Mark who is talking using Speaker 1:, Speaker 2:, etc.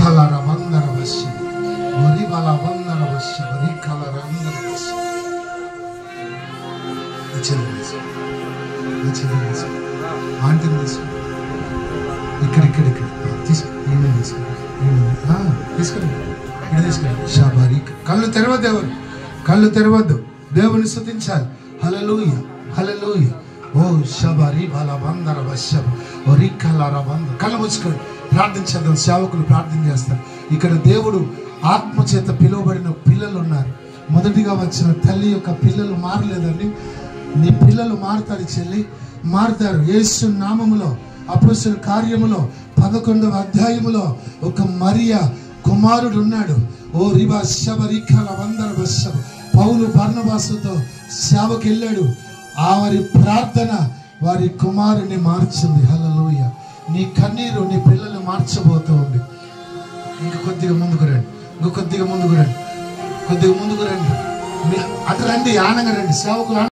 Speaker 1: Cholera వందర వశ వరి బల వందర వశ వరి కలర వందర వశ ఆంటీని తీసుకో ఇక్కడ తీసుకురండి షాబారి. కళ్ళు తెరవద్దు, ఎవరు కళ్ళు తెరవద్దు, దేవుని స్తుతించాలి. హల్లెలూయా హల్లెలూయా. ఓ షబారి బాల వందర వశ వరి కలర వందర. కళ్ళు మూసుకొని ప్రార్థించేద్దాం. సేవకులు ప్రార్థన చేస్తారు. ఇక్కడ దేవుడు ఆత్మ చేత పిలువబడిన పిల్లలు ఉన్నారు. మొదటిగా వచ్చిన తల్లి యొక్క పిల్లలు మారలేదండి. నీ పిల్లలు మారుతారు చెల్లి, మారుతారు. యేసు నామములో అపోస్తలుల కార్యములో 11వ అధ్యాయములో ఒక మరియా కుమారుడు ఉన్నాడు. ఓ రిబా శబరికల వందర వశ. పౌలు బర్నబాసుతో సేవకు వెళ్ళాడు. వారి ప్రార్థన వారి కుమారుని మార్చింది. హల్లెలూయా. నీ కన్నీరు నీ పిల్లలు మార్చబోతోంది. ఇంక కొద్దిగా ముందుకు రండి, కొద్దిగా ముందుకు రండి. అటు రండి, ఆనందంగా రండి సేవకులు.